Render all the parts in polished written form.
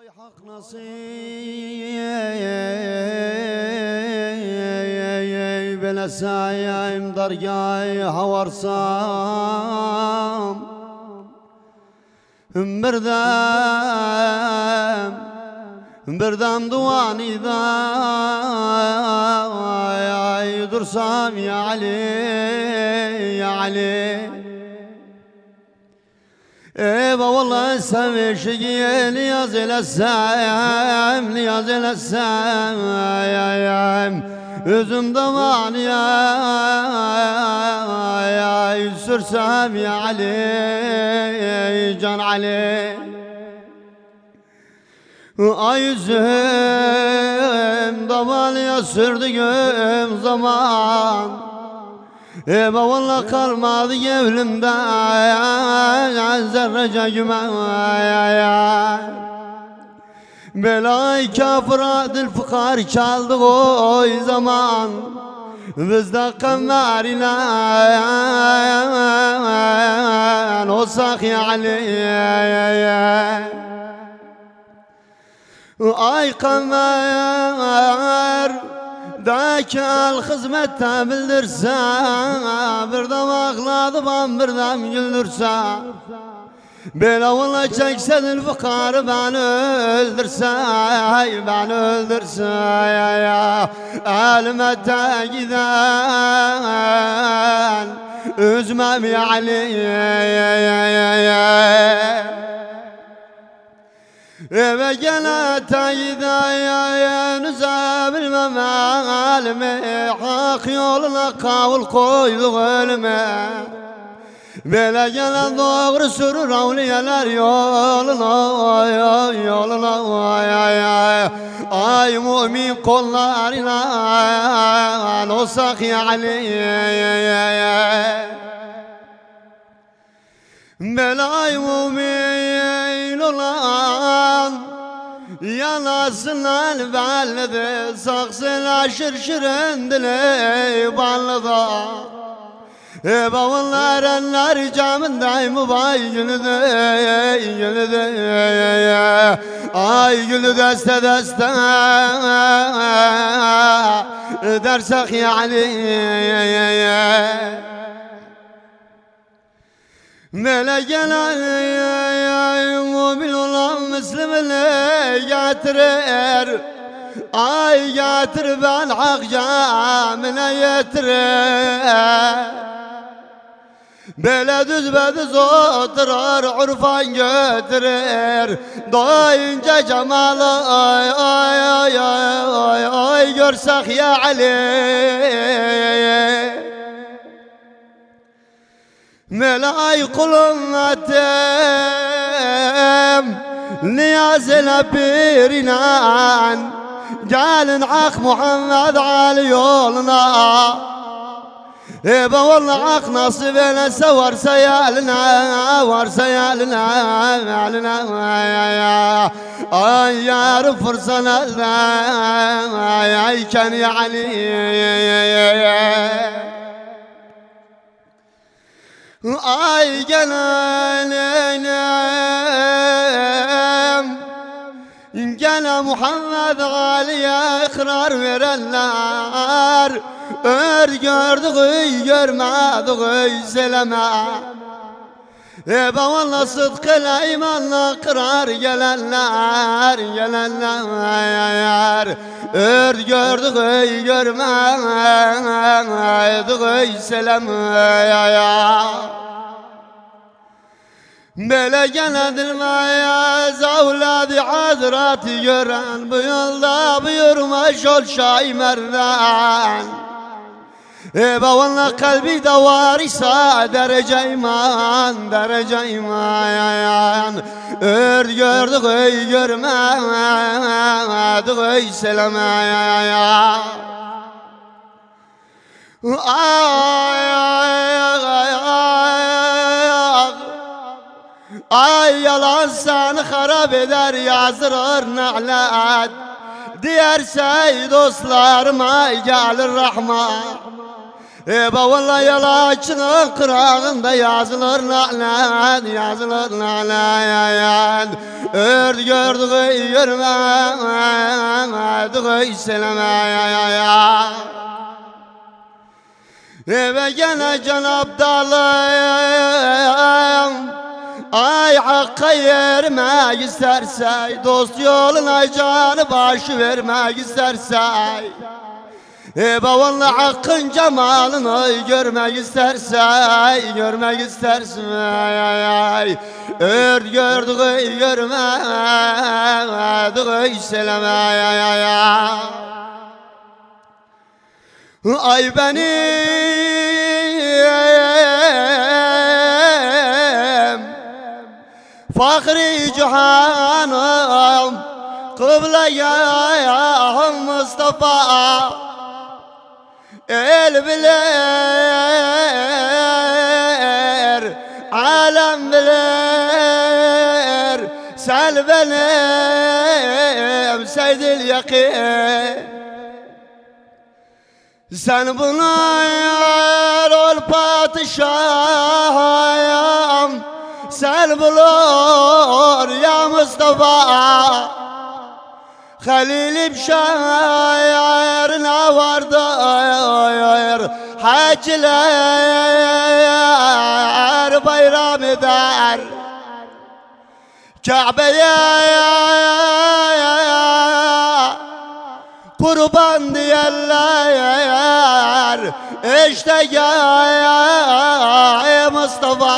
Ay hak nasip bele sayayım dergâh havarsam birdem duanida ay dursam ya Ali ya Ali. Eyvah vallahi sevişiye niyaz elesem niyaz elesem üzümde var ya sürsem ya Ali can Ali. Ay yüzüm davalıya sürdüğüm zaman eyvah vallahi kalmadı evlimden zerrece gümen. Belay kafir adil fukar çaldı o zaman bizde kamer ile olsak ya Ali. Ay kamer dakal hizmette bildirse birdem ağladı ben birdem güldürse bela vallahi çekse dil fukarı beni öldürse beni öldürse ya elmette giden üzmem ya Ali. Eve gele tayda nüzebilmem elime hak yoluna kavul koyduk ölüme. Böyle gelen doğru sürür avliyeler yoluna ay mümin kollarıyla olsak ya Ali. Belay mümin olan yanasın elbette saksıla şırşırın dili ballıda. Babanlar eller camındayım mübay gülü de ay gülü deste deste dersek ya Ali. Böyle gelen mümin olan Müslüm'le getirir ay getir ben hak camine getirir. Böyle düz oturur urfan götürür doyunca cemalı ay görsek ya Ali. Melay kulum atem niyaz ile bir inan gelin ak Muhammed Ali yoluna. Eyvah vallahi ak nasip eylese varsa yalına ay yarın fırsat elde ay ken ya Ali. Ay gene Muhammed Ali'ye ikrar verenler gördük görmedik seleme. Eyvah vallahi sıdkıyla imanla kırar gelenler gördük görmedik seleme. Böyle gelendirmeye zavladı hazreti gören bu yolda buyurmuş ol şaimerden. Eyvah vallahi kalbi de var ise derece iman gördük görmedik seleme. Ay yalan seni harap eder yazdırır na'let. Diyerse dostlarıma gelir rahmet. Vallahi yalaçının kırağında yazılır lanet, yazılır lanet. Ördü gördü görmedi selama. Ve gene Cenab Dalım ay hakka yermek isterse, dost yoluna canı başı vermek isterse, vallahi hakkın cemalını görmek isterse, görmek isterse, ört gördüğü görmediği selama. Ay benim fakri cihanım, kıbleyahım Mustafa, el bilir, alem bilir, sen benim seydil yakin. Sen buna yar ol padişahım, sen bulur ya Mustafa. Halilim şairine vardır, hacılar bayram eder. Kabe'ye kurban diyenler, işte ya Mustafa.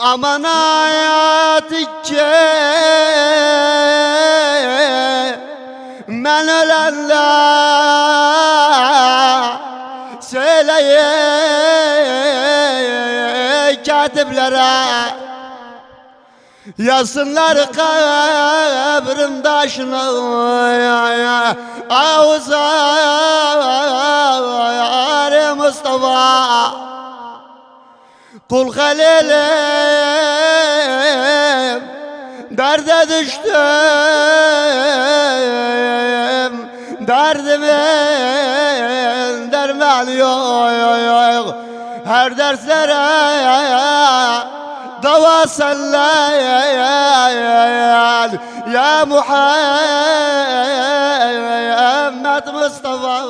Aman hayat ki men ölenler, söyleye katiplere, yazsınlar kabrin taşını Avuzar Mustafa. Kul halilim derde düştüm, derdimin dermanı yok. Her derslere dava sallayan ya Muhammed Mustafa.